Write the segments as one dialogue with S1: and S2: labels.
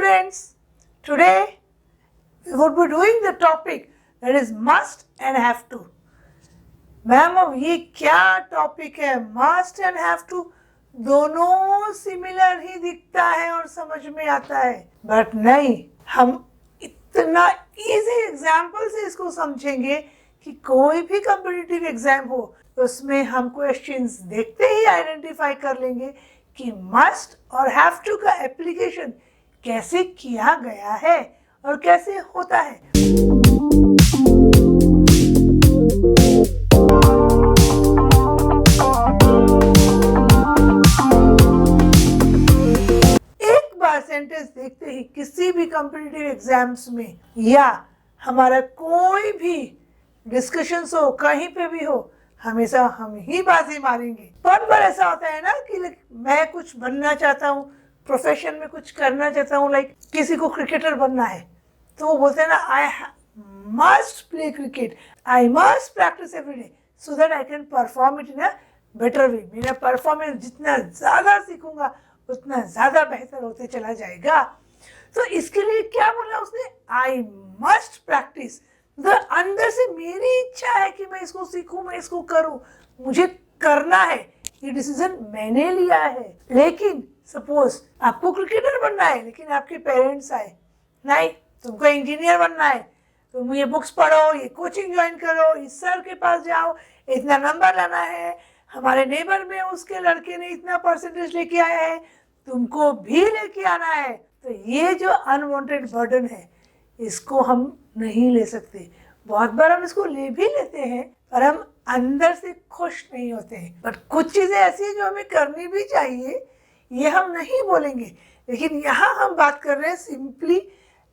S1: students, today we would be doing the topic that is must and have to. Ma'am अब ये क्या topic है? Must and have to दोनों similar ही दिखता है और समझ में आता है, बट नहीं, हम इतना इजी एग्जाम्पल से इसको समझेंगे कि कोई भी कॉम्पिटिटिव एग्जाम हो उसमें हम क्वेश्चंस देखते ही आइडेंटिफाई कर लेंगे कि मस्ट और हैव टू का एप्लीकेशन कैसे किया गया है और कैसे होता है। एक बार सेंटेंस देखते ही किसी भी कॉम्पिटिटिव एग्जाम्स में या हमारा कोई भी डिस्कशंस हो, कहीं पे भी हो, हमेशा हम ही बाजी मारेंगे। बहुत बार ऐसा होता है ना कि मैं कुछ बनना चाहता हूँ, प्रोफेशन में कुछ करना चाहता हूँ, लाइक किसी को क्रिकेटर बनना है तो वो बोलते हैं ना, I must play cricket, I must practice every day so that I can perform it in a better way. मेरा परफॉर्मेंस जितना ज़्यादा सीखूंगा उतना ज़्यादा बेहतर होते चला जाएगा। तो इसके लिए क्या बोला उसने? I must practice. अंदर से मेरी इच्छा है कि मैं इसको सीखूं, मैं इसको करूं, मुझे करना है, ये डिसीजन मैंने लिया है। लेकिन सपोज आपको क्रिकेटर बनना है लेकिन आपके पेरेंट्स आए, नहीं तुमको इंजीनियर बनना है, तुम ये बुक्स पढ़ो, ये कोचिंग ज्वाइन करो, इस सर के पास जाओ, इतना नंबर लाना है, हमारे नेबर में उसके लड़के ने इतना परसेंटेज लेके आया है, तुमको भी लेके आना है। तो ये जो अनवांटेड बर्डन है इसको हम नहीं ले सकते। बहुत बार हम इसको ले भी लेते हैं पर हम अंदर से खुश नहीं होते हैं। बट कुछ चीज़ें ऐसी हैं जो हमें करनी भी चाहिए, ये हम नहीं बोलेंगे। लेकिन यहाँ हम बात कर रहे हैं सिंपली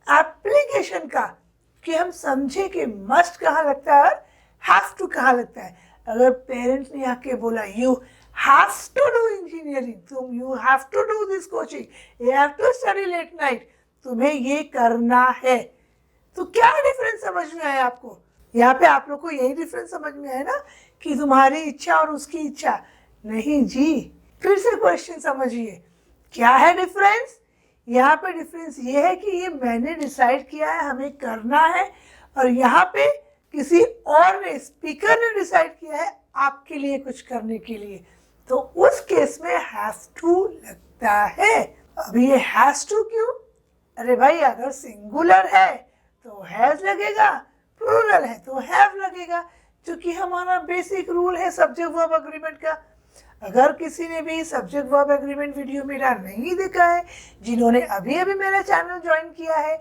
S1: एप्लीकेशन का, कि हम समझे कि मस्ट कहाँ लगता है और हैव टू कहाँ लगता है। अगर पेरेंट्स ने आके बोला you have to do engineering, तुम you have to do this coaching, you have to study late night, तुम्हें ये करना है, तो क्या डिफरेंस समझ में आया आपको? यहाँ पे आप लोग को यही डिफरेंस समझ में आया ना कि तुम्हारी इच्छा और उसकी इच्छा? नहीं जी, फिर से क्वेश्चन समझिए, क्या है डिफरेंस? यहाँ पे डिफरेंस ये है कि ये मैंने डिसाइड किया है, हमें करना है, और यहाँ पे किसी और ने, स्पीकर ने डिसाइड किया है आपके लिए कुछ करने के लिए, तो उस केस में हैव टू लगता है। अब ये हैज टू क्यों? अरे भाई, अगर सिंगुलर है तो हैज लगेगा, प्लूरल है तो हैव लगेगा, क्योंकि हमारा बेसिक रूल है सब्जेक्ट वर्ब एग्रीमेंट का। अगर किसी ने भी सब्जेक्ट वर्ब एग्रीमेंट वीडियो मेरा नहीं देखा है, जिन्होंने अभी अभी मेरा चैनल ज्वाइन किया है,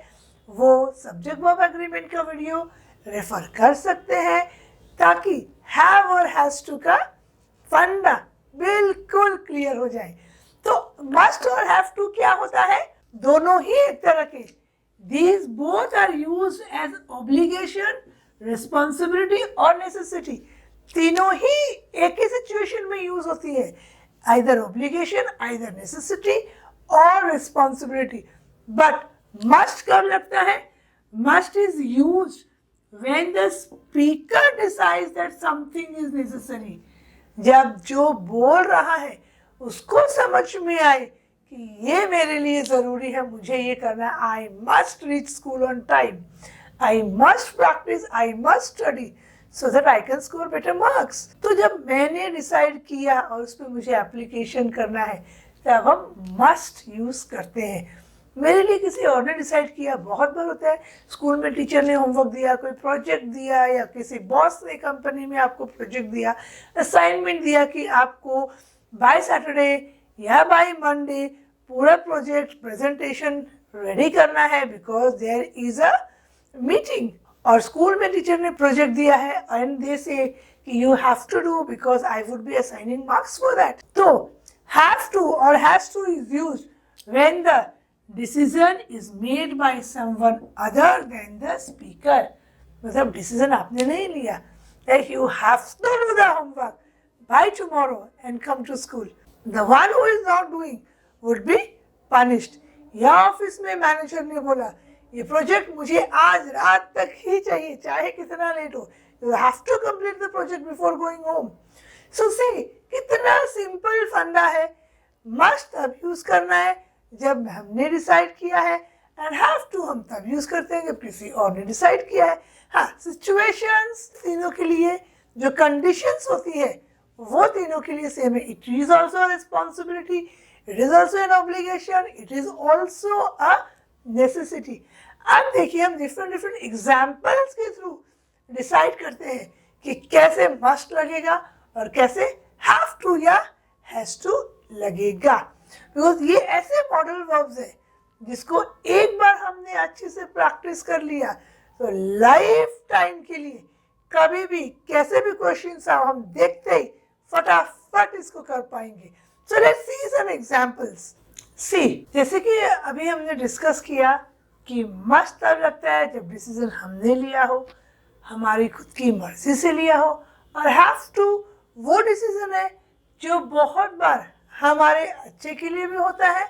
S1: वो सब्जेक्ट वर्ब एग्रीमेंट का वीडियो रेफर कर सकते हैं, ताकि हैव और हैज टू का फंडा बिल्कुल क्लियर हो जाए। तो मस्ट और हैव टू क्या होता है? दोनों ही एक तरह के। These both are used as obligation, responsibility और necessity। तीनों ही एक ही सिचुएशन में यूज होती है, either obligation, either necessity और responsibility। But must कब लगता है? Must is used when the speaker decides that something is necessary। जब जो बोल रहा है उसको समझ में आए कि ये मेरे लिए ज़रूरी है, मुझे ये करना है, I must reach school on time, I must practice, I must study so that I can score better marks. तो जब मैंने डिसाइड किया और उस पर मुझे एप्लीकेशन करना है तब हम मस्ट यूज़ करते हैं। मेरे लिए किसी और ने डिसाइड किया, बहुत बार होता है स्कूल में टीचर ने होमवर्क दिया, कोई प्रोजेक्ट दिया, या किसी बॉस ने कंपनी में आपको प्रोजेक्ट दिया, असाइनमेंट दिया कि आपको बाय सैटरडे या बाय मंडे पूरा प्रोजेक्ट प्रेजेंटेशन रेडी करना है, because there is a meeting. और स्कूल में टीचर ने प्रोजेक्ट दिया है एंड दे से कि you have to do because I would be assigning marks for that. तो हैव टू और has to is used when the decision is made by someone other than the speaker. मतलब decision आपने नहीं लिया, like you have to do the homework by tomorrow and come to school. The one who is not doing would be punished। या office में manager ने बोला ये project मुझे आज रात तक ही चाहिए, चाहे कितना लेट हो, you have to complete the project before going home। So see, कितना सिंपल फंडा है। मस्ट अब यूज करना है जब हमने डिसाइड किया है, एंड हैव टू हम तब यूज करते हैं जब किसी और ने डिसाइड किया है। हाँ, सिचुएशंस तीनों के लिए जो कंडीशंस होती है वो तीनों के लिए सेम है। It is also responsibility, it is also an obligation, it is also a necessity. अब देखिए हम डिफरेंट एग्जाम्पल्स के थ्रू डिसाइड करते हैं कि कैसे मस्ट लगेगा और कैसे हैव टू या हैज टू लगेगा। बिकॉज ये ऐसे मॉडल वर्ब्स है जिसको एक बार हमने अच्छे से प्रैक्टिस कर लिया तो लाइफ टाइम के लिए कभी भी कैसे भी क्वेश्चन आओ हम देखते ही फटाफट इसको कर पाएंगे। So let's see some examples. सी, जैसे कि अभी हमने डिस्कस किया कि मस्ट तब लगता है जब डिसीजन हमने लिया हो, हमारी खुद की मर्जी से लिया हो, और हैव टू वो डिसीजन है जो बहुत बार हमारे अच्छे के लिए भी होता है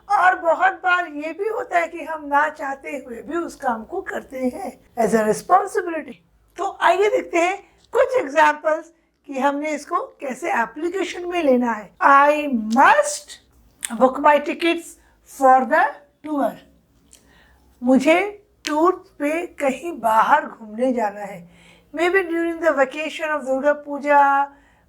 S1: और बहुत बार ये भी होता है कि हम ना चाहते हुए भी उस काम को करते हैं एज अ रिस्पॉन्सिबिलिटी। तो आइए देखते हैं कुछ एग्जाम्पल्स कि हमने इसको कैसे एप्लीकेशन में लेना है। I must book my tickets for the tour. मुझे टूर पे कहीं बाहर घूमने जाना है। Maybe during the vacation of Durga Puja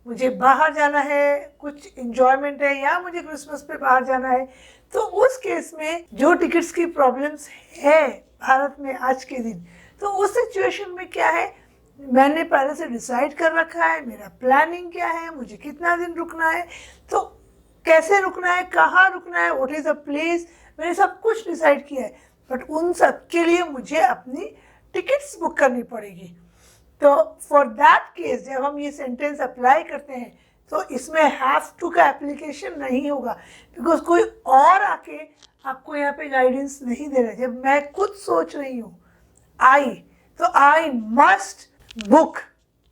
S1: मुझे बाहर जाना है, कुछ इंजॉयमेंट है, या मुझे क्रिसमस पे बाहर जाना है। तो उस केस में जो टिकट्स की प्रॉब्लम्स है भारत में आज के दिन, तो उस सिचुएशन में क्या है, मैंने पहले से डिसाइड कर रखा है, मेरा प्लानिंग क्या है, मुझे कितना दिन रुकना है, तो कैसे रुकना है, कहाँ रुकना है, व्हाट इज़ द प्लेस, मैंने सब कुछ डिसाइड किया है। बट उन सब के लिए मुझे अपनी टिकट्स बुक करनी पड़ेगी। तो फॉर दैट केस जब हम ये सेंटेंस अप्लाई करते हैं तो इसमें हैव टू का एप्लीकेशन नहीं होगा, बिकॉज कोई और आके आपको यहाँ पे गाइडेंस नहीं दे रहा है। जब मैं खुद सोच रही हूँ आई, तो आई must book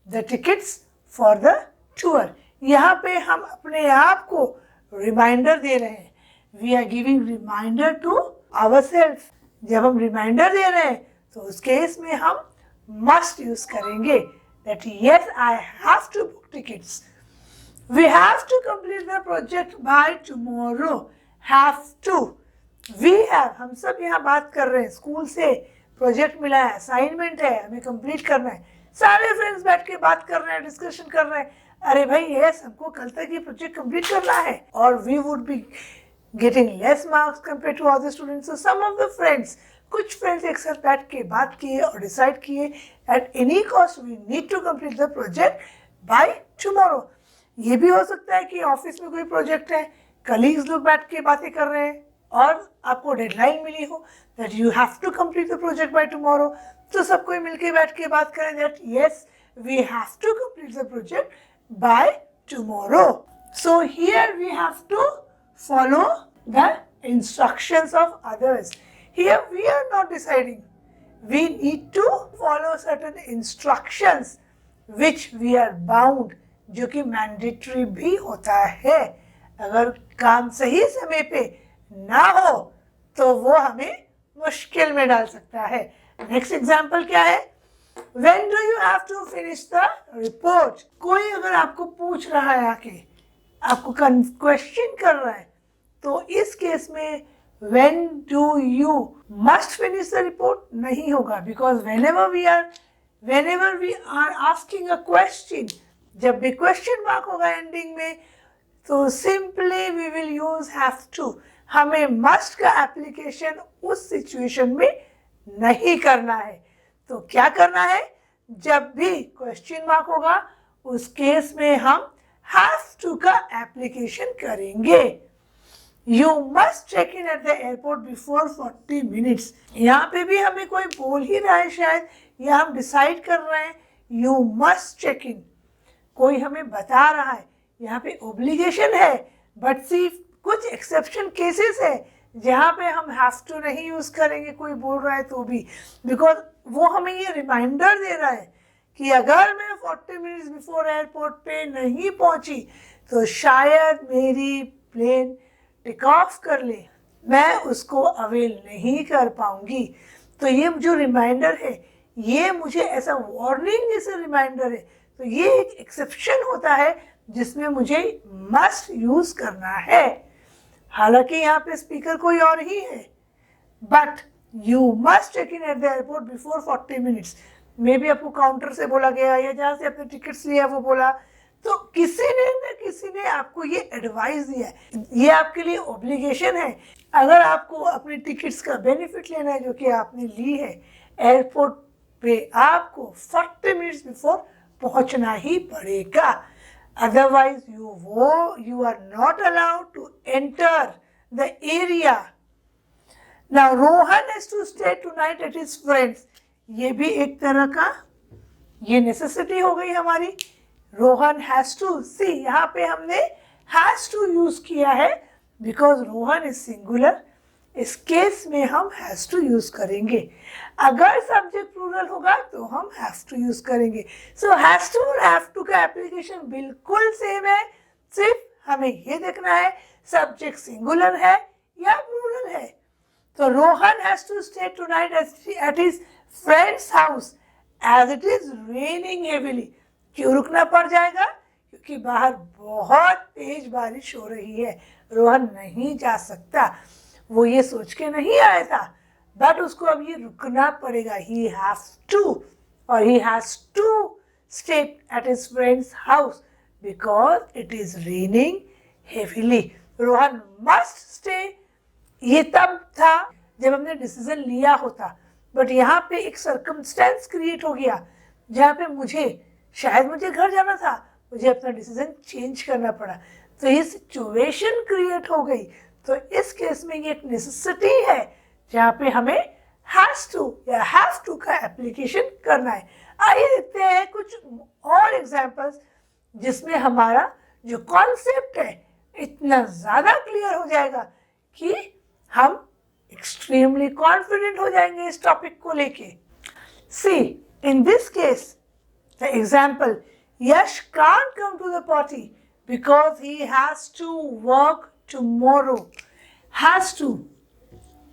S1: the tickets for the tour. यहाँ पे हम अपने आप को रिमाइंडर दे रहे हैं, we are giving reminder to ourselves. जब हम रिमाइंडर दे रहे हैं तो उस केस में हम मस्ट यूज करेंगे, that yes I have to book tickets. We have to complete the project by tomorrow. Have to, we have, हम सब यहाँ बात कर रहे हैं, स्कूल से प्रोजेक्ट मिला है, असाइनमेंट है, हमें कंप्लीट करना है, सारे फ्रेंड्स बैठ के बात कर रहे हैं, डिस्कशन कर रहे हैं, अरे भाई यस हमको कल तक ये प्रोजेक्ट कंप्लीट करना है, और we would be getting less marks compared to other students. So some of the friends, कुछ फ्रेंड्स एक साथ बैठ के बात किए और डिसाइड किए at any cost we need to complete the project by tomorrow. ये भी हो सकता है कि ऑफिस में कोई प्रोजेक्ट है, कलीग्स लोग बैठ के बातें कर रहे हैं और आपको डेडलाइन मिली हो that you have to complete the project by tomorrow. तो सब कोई मिलके बैठ के बात करें that yes we have to complete the project by tomorrow. So here we have to follow the instructions of others. Here we are not deciding. We need to follow certain instructions which we are bound, जो कि mandatory भी होता है। अगर काम सही समय पे ना हो तो वो हमें मुश्किल में डाल सकता है। नेक्स्ट एग्जाम्पल क्या है, When do you have to finish the report? कोई अगर आपको पूछ रहा है आके, आपको क्वेश्चन कर रहा है, तो इस केस में when do you must finish the report नहीं होगा, because whenever we are asking a question, जब भी क्वेश्चन मार्क होगा एंडिंग में, तो simply we will use have to. हमें मस्ट का एप्लीकेशन उस सिचुएशन में नहीं करना है। तो क्या करना है, जब भी क्वेश्चन मार्क होगा उस केस में हम हैव टू का एप्लीकेशन करेंगे। You must check in at the airport before 40 minutes. यहाँ पे भी हमें कोई बोल ही रहा है शायद, या हम डिसाइड कर रहे हैं you must check in, कोई हमें बता रहा है, यहाँ पे ओब्लिगेशन है, बट सिर्फ कुछ एक्सेप्शन केसेस है जहाँ पे हम हैव टू नहीं यूज करेंगे, कोई बोल रहा है तो भी, बिकॉज वो हमें ये रिमाइंडर दे रहा है कि अगर मैं 40 मिनट्स बिफोर एयरपोर्ट पे नहीं पहुँची तो शायद मेरी प्लेन टेक ऑफ कर ले, मैं उसको अवेल नहीं कर पाऊंगी। तो ये जो रिमाइंडर है ये मुझे ऐसा वार्निंग जैसा रिमाइंडर है, तो ये एक एक्सेप्शन होता है जिसमें मुझे मस्ट यूज करना है। हालांकि यहाँ पे स्पीकर कोई और ही है, but you must check in at the airport before 40 minutes. Maybe आपको काउंटर से बोला गया या जहाँ से आपने टिकट्स लिया वो बोला, तो किसी ने न किसी ने आपको ये एडवाइस दिया है, ये आपके लिए ऑब्लिगेशन है। अगर आपको अपने टिकट्स का बेनिफिट लेना है जो कि आपने ली है, एयरपोर्ट पे आपको 40 मिनट्स बिफोर पहुंचना ही पड़ेगा, otherwise you are not allowed to enter the area. Now Rohan has to stay tonight at his friends, ये भी एक तरह का ये नेसेसिटी हो गई हमारी। रोहन हैज टू, सी यहाँ पे हमने हैज टू यूज किया है बिकॉज रोहन इज सिंगुलर, इस केस में हम हैज टू यूज करेंगे। अगर सब्जेक्ट प्लूरल होगा तो हम हैव टू यूज करेंगे। सो हैज टू और हैव टू का एप्लीकेशन बिल्कुल सेम है, सिर्फ हमें ये देखना है सब्जेक्ट सिंगुलर है या प्लूरल है। तो Rohan has to stay tonight at his friends house as it is raining heavily. क्यों रुकना पड़ जाएगा? क्योंकि बाहर बहुत तेज बारिश हो रही है, रोहन नहीं जा सकता। वो ये सोच के नहीं आया था, बट उसको अब ये रुकना पड़ेगा। ही हैज टू, और he has to stay at his friends house because it is raining heavily. Rohan must stay, ये तब था जब हमने डिसीजन लिया होता, बट यहाँ पे एक सर्कमस्टेंस क्रिएट हो गया जहाँ पे शायद मुझे घर जाना था, मुझे अपना डिसीजन चेंज करना पड़ा, तो ये सिचुएशन क्रिएट हो गई। तो इस केस में ये एक नेसेसिटी है जहाँ पे हमें हैज टू या हैव टू का एप्लीकेशन करना है। आइए देखते हैं कुछ और एग्जांपल्स जिसमें हमारा जो कॉन्सेप्ट है इतना ज़्यादा क्लियर हो जाएगा कि हम एक्सट्रीमली कॉन्फिडेंट हो जाएंगे इस टॉपिक को लेके। See in this case the example, Yash can't come to the party because he has to work tomorrow. Has to,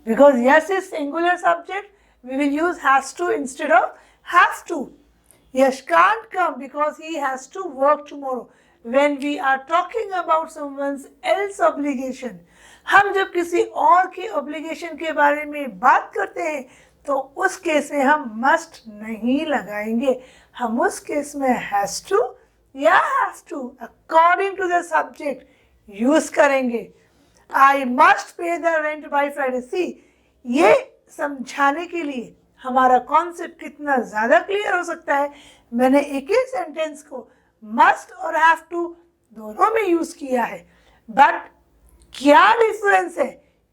S1: because yes is singular subject, we will use has to instead of have to. Yash can't come because he has to work tomorrow. When we are talking about someone's else obligation, हम जब किसी और के obligation के बारे में बात करते हैं तो उस केस में हम must नहीं लगाएंगे, हम उस केस में has to या have to according to the subject use करेंगे। I must pay the rent by Friday. See, ये समझाने के लिए हमारा कॉन्सेप्ट कितना ज़्यादा क्लियर हो सकता है। मैंने एक ही सेंटेंस को must और have to दोनों में यूज किया है, बट क्या डिफरेंस है?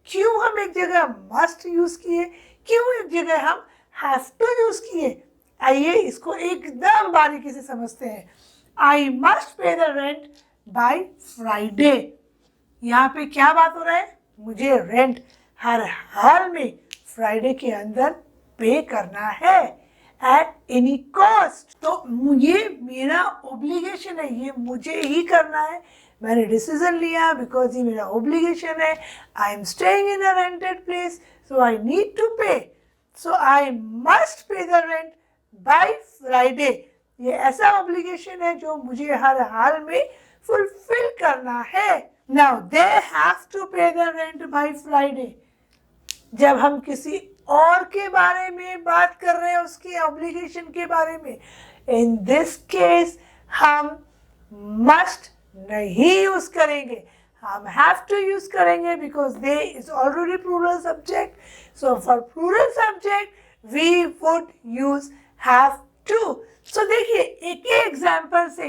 S1: क्यों हम एक जगह must यूज किए, क्यों एक जगह हम have to यूज किए? आइए इसको एकदम बारीकी से समझते हैं। I must pay the rent by Friday. यहाँ पे क्या बात हो रहा है? मुझे रेंट हर हाल में फ्राइडे के अंदर पे करना है एट एनी कॉस्ट। तो ये मेरा ऑब्लिगेशन है, ये मुझे ही करना है। मैंने डिसीजन लिया बिकॉज ये मेरा ऑब्लिगेशन है। I am staying in a rented place, so I need to pay, so I must pay the rent by Friday. ये ऐसा ऑब्लिगेशन है जो मुझे हर हाल में फुलफिल करना है। नाउ दे हैव टू पे द रेंट बाय फ्राइडे। जब हम किसी और के बारे में बात कर रहे हैं, उसके ऑब्लिगेशन के बारे में, इन दिस केस हम मस्ट नहीं यूज करेंगे, हम हैव टू यूज करेंगे because they is already plural subject. So for plural subject we would use have to. So देखिए एक ही एग्जाम्पल से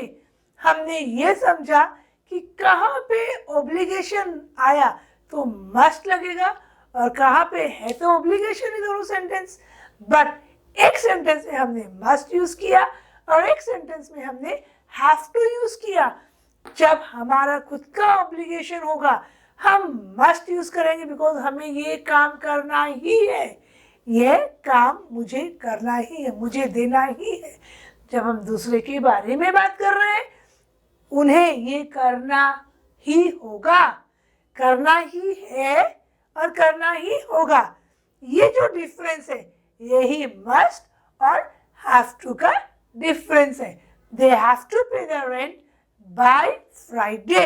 S1: हमने ये समझा कि कहाँ पे ऑब्लिगेशन आया तो मस्ट लगेगा और कहाँ पे है तो ऑब्लिगेशन ही दोनों सेंटेंस। बट एक सेंटेंस में हमने मस्ट यूज किया और एक सेंटेंस में हमने हैव टू यूज किया। जब हमारा खुद का ऑब्लिगेशन होगा हम मस्ट यूज करेंगे बिकॉज हमें ये काम करना ही है, ये काम मुझे करना ही है, मुझे देना ही है। जब हम दूसरे के बारे में बात कर रहे हैं उन्हें ये करना ही होगा, करना ही है और करना ही होगा। ये जो डिफरेंस है यही मस्ट और हैव टू का डिफरेंस है। दे हैव टू पे the rent by Friday.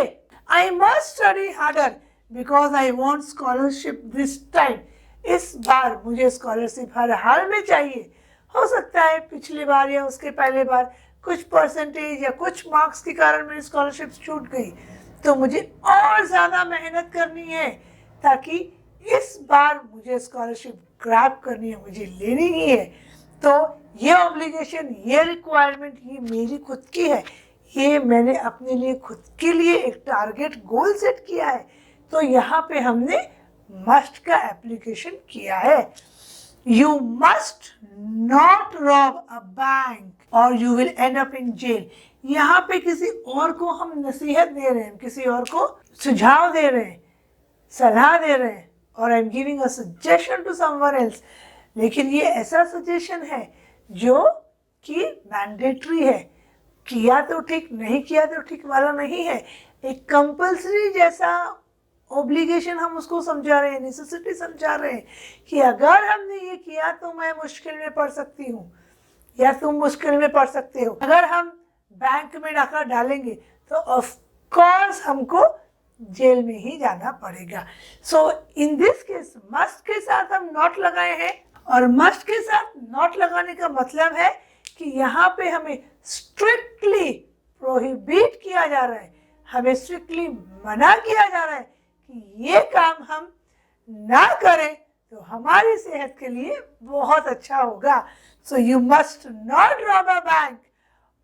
S1: I must study harder because I want scholarship this time. इस बार मुझे स्कॉलरशिप हर हाल में चाहिए। हो सकता है पिछली बार या उसके पहले बार कुछ परसेंटेज या कुछ मार्क्स के कारण मेरी स्कॉलरशिप छूट गई, तो मुझे और ज़्यादा मेहनत करनी है ताकि इस बार मुझे स्कॉलरशिप ग्रैब करनी है, मुझे लेनी ही है। तो ये ऑब्लिगेशन, ये रिक्वायरमेंट, ये मेरी खुद की है, ये मैंने अपने लिए खुद के लिए एक टारगेट गोल सेट किया है। तो यहाँ पे हमने मस्ट का एप्लीकेशन किया है। You must not rob a bank और you will end up in jail. यहाँ पे किसी और को हम नसीहत दे रहे हैं, किसी और को सुझाव दे रहे हैं, सलाह दे रहे हैं, और I am giving a suggestion to someone else. लेकिन ये ऐसा सजेशन है जो कि मैंडेटरी है, किया तो ठीक, नहीं किया तो ठीक वाला नहीं है। एक कंपल्सरी जैसा ऑब्लिगेशन हम उसको समझा रहे हैं, नेसेसिटी समझा रहे हैं कि अगर हमने ये किया तो मैं मुश्किल में पड़ सकती हूँ या तुम मुश्किल में पड़ सकते हो। अगर हम बैंक में डाका डालेंगे तो ऑफ कोर्स हमको जेल में ही जाना पड़ेगा। सो इन दिस केस मस्ट के साथ हम नॉट लगाए हैं, और मस्ट के साथ नॉट लगाने का मतलब है कि यहाँ पे हमें स्ट्रिक्टली प्रोहिबिट किया जा रहा है, हमें स्ट्रिक्टली मना किया जा रहा है कि ये काम हम ना करें तो हमारी सेहत के लिए बहुत अच्छा होगा। So you must not rob a bank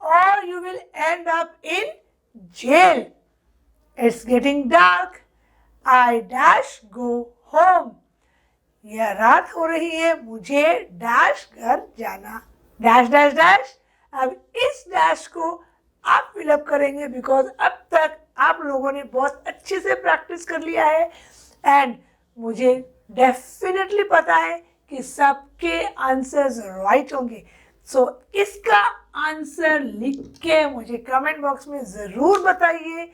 S1: or you will end up in jail. It's getting dark. I dash go home. यह रात हो रही है, मुझे डैश घर जाना। Dash dash dash. अब इस डैश को आप फिलअप करेंगे बिकॉज अब तक आप लोगों ने बहुत अच्छे से प्रैक्टिस कर लिया है एंड मुझे डेफिनेटली पता है कि सबके आंसर्स राइट होंगे। सो इसका आंसर लिख के मुझे कमेंट बॉक्स में ज़रूर बताइए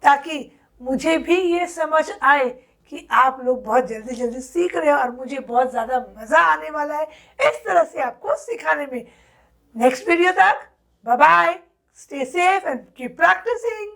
S1: ताकि मुझे भी ये समझ आए कि आप लोग बहुत जल्दी जल्दी सीख रहे हो और मुझे बहुत ज़्यादा मज़ा आने वाला है इस तरह से आपको सिखाने में। नेक्स्ट वीडियो तक bye bye, stay safe and keep practising.